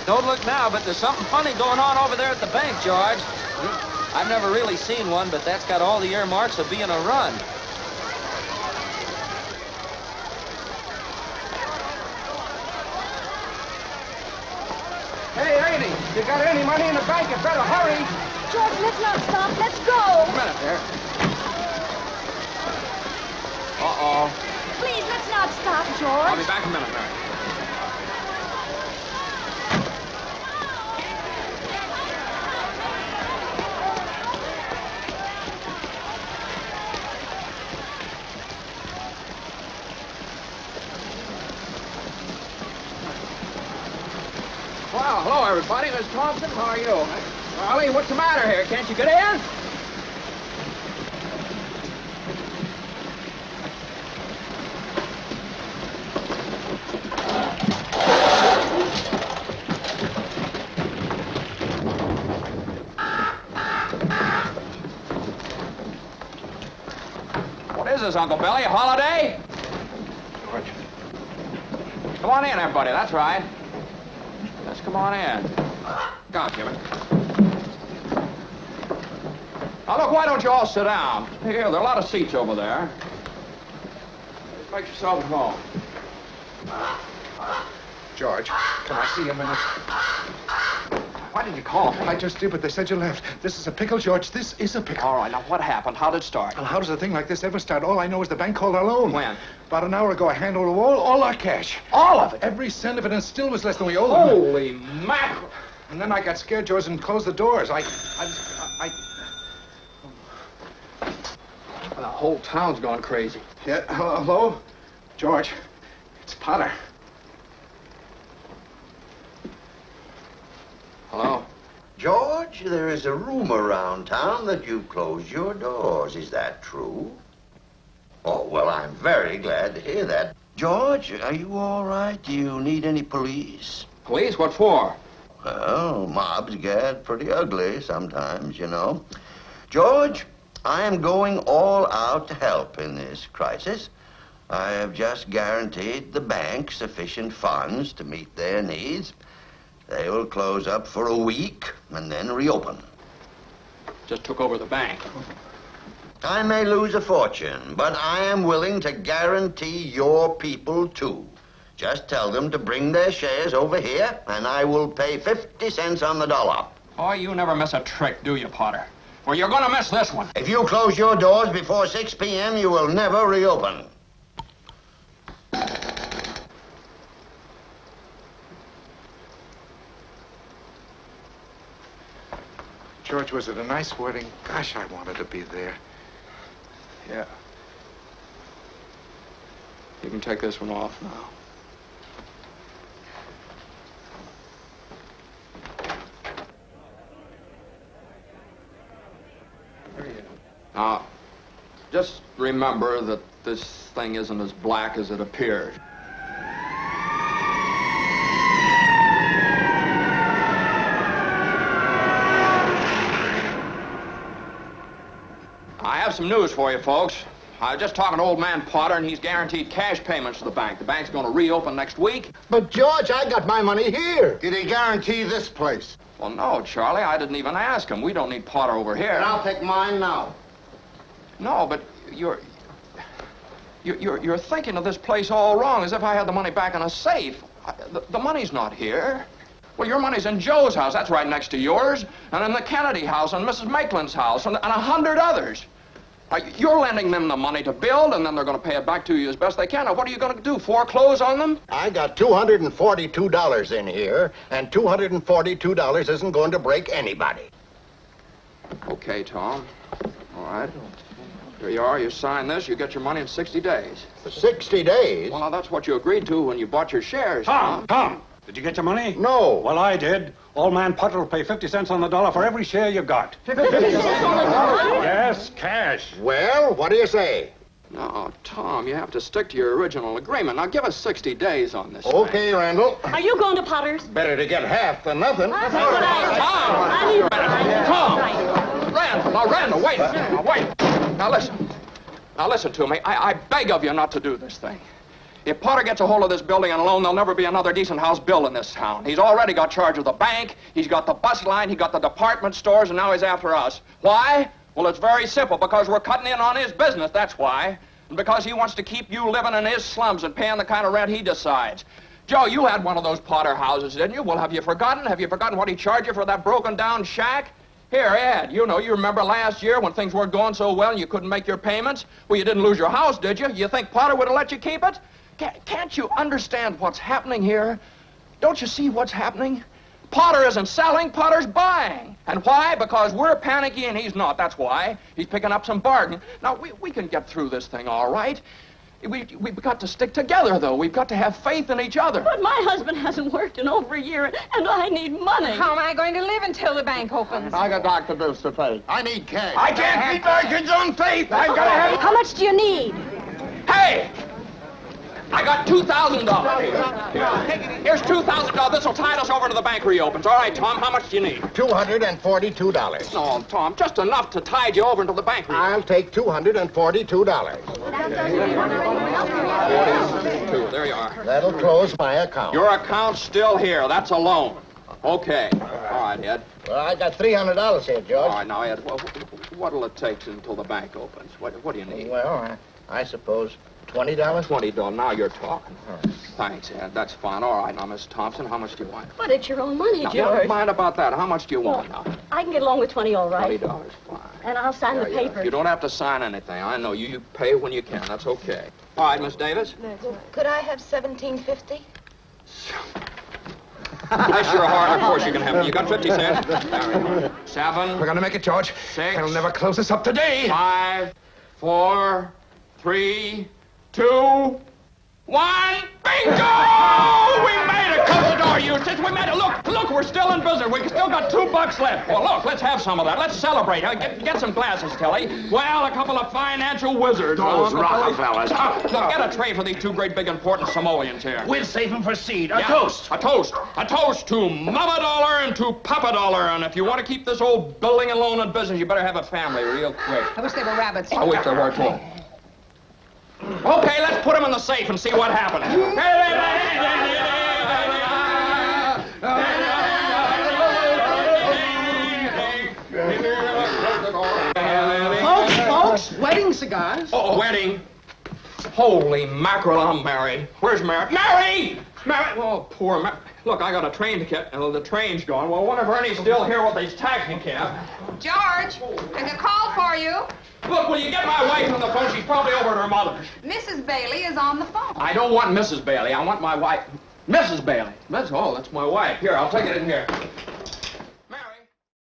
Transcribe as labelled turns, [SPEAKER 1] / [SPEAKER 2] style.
[SPEAKER 1] Don't look now, but there's something funny going on over there at the bank, George. I've never really seen one, but that's got all the earmarks of being a run.
[SPEAKER 2] Hey, lady, you got any money in the bank, you better hurry.
[SPEAKER 3] George, let's not stop. Let's go.
[SPEAKER 1] A minute there. Uh-oh.
[SPEAKER 3] Please, let's not stop, George.
[SPEAKER 1] I'll be back in a minute, Mary.
[SPEAKER 2] Well, hello, everybody. Miss Thompson, how are you? Ollie, what's the matter here? Can't you get in?
[SPEAKER 1] What is this, Uncle Billy? A holiday?
[SPEAKER 2] George.
[SPEAKER 1] Come on in, everybody. That's right. Let's come on in. Come on, Jimmy. Now, look, why don't you all sit down? Here, there are a lot of seats over there. Just make yourself at home.
[SPEAKER 4] George, can I see you a minute?
[SPEAKER 1] Why did you call me?
[SPEAKER 4] I just did, but they said you left. This is a pickle, George. This is a pickle.
[SPEAKER 1] All right, now, what happened? How did it start?
[SPEAKER 4] Well, how does a thing like this ever start? All I know is the bank called our loan.
[SPEAKER 1] When?
[SPEAKER 4] About an hour ago, I handed over all our cash.
[SPEAKER 1] All of it?
[SPEAKER 4] Every cent of it, and still was less than we owed them.
[SPEAKER 1] Holy mackerel.
[SPEAKER 4] And then I got scared, George, and closed the doors.
[SPEAKER 1] Well, the whole town's gone crazy.
[SPEAKER 4] Yeah, hello? George, it's Potter.
[SPEAKER 1] Hello?
[SPEAKER 5] George, there is a rumor around town that you've closed your doors. Is that true? Oh, well, I'm very glad to hear that. George, are you all right? Do you need any police?
[SPEAKER 1] Police? What for?
[SPEAKER 5] Well, mobs get pretty ugly sometimes, you know. George, I am going all out to help in this crisis. I have just guaranteed the bank sufficient funds to meet their needs. They will close up for a week and then reopen.
[SPEAKER 1] Just took over the bank.
[SPEAKER 5] I may lose a fortune, but I am willing to guarantee your people, too. Just tell them to bring their shares over here, and I will pay 50 cents on the dollar.
[SPEAKER 1] Oh, you never miss a trick, do you, Potter? Well, you're gonna miss this one.
[SPEAKER 5] If you close your doors before 6 p.m., you will never reopen.
[SPEAKER 4] George, was it a nice wedding? Gosh, I wanted to be there.
[SPEAKER 1] Yeah. You can take this one off now. Now, just remember that this thing isn't as black as it appears. I have some news for you, folks. I was just talking to old man Potter, and he's guaranteed cash payments to the bank. The bank's going to reopen next week.
[SPEAKER 6] But, George, I got my money here.
[SPEAKER 7] Did he guarantee this place?
[SPEAKER 1] Well, no, Charlie, I didn't even ask him. We don't need Potter over here.
[SPEAKER 7] And I'll take mine now.
[SPEAKER 1] No, but you're thinking of this place all wrong, as if I had the money back in a safe. The money's not here. Well, your money's in Joe's house. That's right next to yours. And in the Kennedy house, and Mrs. Maitland's house, and 100 others. You're lending them the money to build, and then they're going to pay it back to you as best they can. Now, what are you going to do, foreclose on them?
[SPEAKER 6] I got $242 in here, and $242 isn't going to break anybody.
[SPEAKER 1] Okay, Tom. All right. Here you are. You sign this. You get your money in 60 days.
[SPEAKER 6] 60 days?
[SPEAKER 1] Well, now, that's what you agreed to when you bought your shares.
[SPEAKER 8] Tom, did you get your money?
[SPEAKER 6] No.
[SPEAKER 8] Well, I did. Old man Potter will pay 50 cents on the dollar for every share you got.
[SPEAKER 3] 50 cents on the dollar?
[SPEAKER 8] Yes, cash.
[SPEAKER 6] Well, what do you say?
[SPEAKER 1] No, Tom, you have to stick to your original agreement. Now, give us 60 days on this
[SPEAKER 6] Okay,
[SPEAKER 1] thing.
[SPEAKER 6] Randall.
[SPEAKER 3] Are you going to Potter's?
[SPEAKER 6] Better to get half than nothing.
[SPEAKER 3] That's what I said.
[SPEAKER 1] Tom! Randall, now, Randall, wait a minute. Now, wait. Now, listen. Now, listen to me. I beg of you not to do this thing. If Potter gets a hold of this building and loan, there'll never be another decent house built in this town. He's already got charge of the bank, he's got the bus line, he's got the department stores, and now he's after us. Why? Well, it's very simple, because we're cutting in on his business, that's why. And because he wants to keep you living in his slums and paying the kind of rent he decides. Joe, you had one of those Potter houses, didn't you? Well, have you forgotten? Have you forgotten what he charged you for that broken-down shack? Here, Ed, you remember last year when things weren't going so well and you couldn't make your payments? Well, you didn't lose your house, did you? You think Potter would have let you keep it? Can't you understand what's happening here? Don't you see what's happening? Potter isn't selling, Potter's buying. And why? Because we're panicky and he's not, that's why. He's picking up some bargain. Now, we can get through this thing all right. We've got to stick together, though. We've got to have faith in each other.
[SPEAKER 3] But my husband hasn't worked in over a year, and I need money.
[SPEAKER 9] How am I going to live until the bank opens?
[SPEAKER 7] I got doctor bills to pay.
[SPEAKER 6] I need cash.
[SPEAKER 1] I can't keep my kids on faith. I've got to have...
[SPEAKER 3] How much do you need?
[SPEAKER 1] Hey! I got $2,000. Here's $2,000. This will tide us over to the bank reopens. All right, Tom, how much do you need?
[SPEAKER 6] $242.
[SPEAKER 1] No, Tom, just enough to tide you over until the bank reopens.
[SPEAKER 6] I'll take $242.
[SPEAKER 1] There you are.
[SPEAKER 6] That'll close my account.
[SPEAKER 1] Your account's still here. That's a loan. Okay. All right, Ed.
[SPEAKER 6] Well, I got $300 here, George.
[SPEAKER 1] All right, now, Ed, what'll it take until the bank opens? What do you need?
[SPEAKER 6] Well, I suppose $20.
[SPEAKER 1] $20. Now you're talking. Thanks, Ed. That's fine. All right, now, Miss Thompson, how much do you want?
[SPEAKER 3] But it's your own money,
[SPEAKER 1] Now,
[SPEAKER 3] George.
[SPEAKER 1] don't mind about that. How much do you want now?
[SPEAKER 3] I can get along with 20, all right.
[SPEAKER 1] $20, fine.
[SPEAKER 3] And I'll sign the papers.
[SPEAKER 1] You don't have to sign anything. I know you pay when you can. That's okay. All right, Miss Davis.
[SPEAKER 9] Could I have $17.50?
[SPEAKER 1] That's sure hard. Of course you can have it. You got 50 cents. There. 7.
[SPEAKER 2] We're gonna make it, George.
[SPEAKER 1] 6.
[SPEAKER 2] It'll never close us up today.
[SPEAKER 1] 5, 4, 3, 2, 1. Bingo! We made it. Close the door, Eustace. We made it. Look, we're still in business. We still got $2 left. Well, look, let's have some of that. Let's celebrate. Get some glasses, Tilly. Well, a couple of financial wizards.
[SPEAKER 2] Those Rockefellers.
[SPEAKER 1] Look, get a tray for these two great big important Samoans here.
[SPEAKER 2] We'll save them for seed.
[SPEAKER 1] Yeah, a toast to Mama Dollar and to Papa Dollar. And if you want to keep this old building and loan in business, you better have a family real quick.
[SPEAKER 9] I wish they were rabbits.
[SPEAKER 1] I wish there were, too. Okay, let's put them in the safe and see what happens.
[SPEAKER 2] Folks, wedding cigars.
[SPEAKER 1] Oh, wedding. Holy mackerel, I'm married. Where's Mary? Mary! Oh, poor Mary. Look, I got a train to get, and the train's gone. Well, I wonder if Ernie's still here with his taxi cab.
[SPEAKER 9] George, there's a call for you.
[SPEAKER 1] Look, will you get my wife on the phone? She's probably over at her mother's.
[SPEAKER 9] Mrs. Bailey is on the phone.
[SPEAKER 1] I don't want Mrs. Bailey. I want my wife. Mrs. Bailey. Oh, that's my wife. Here, I'll take it in here.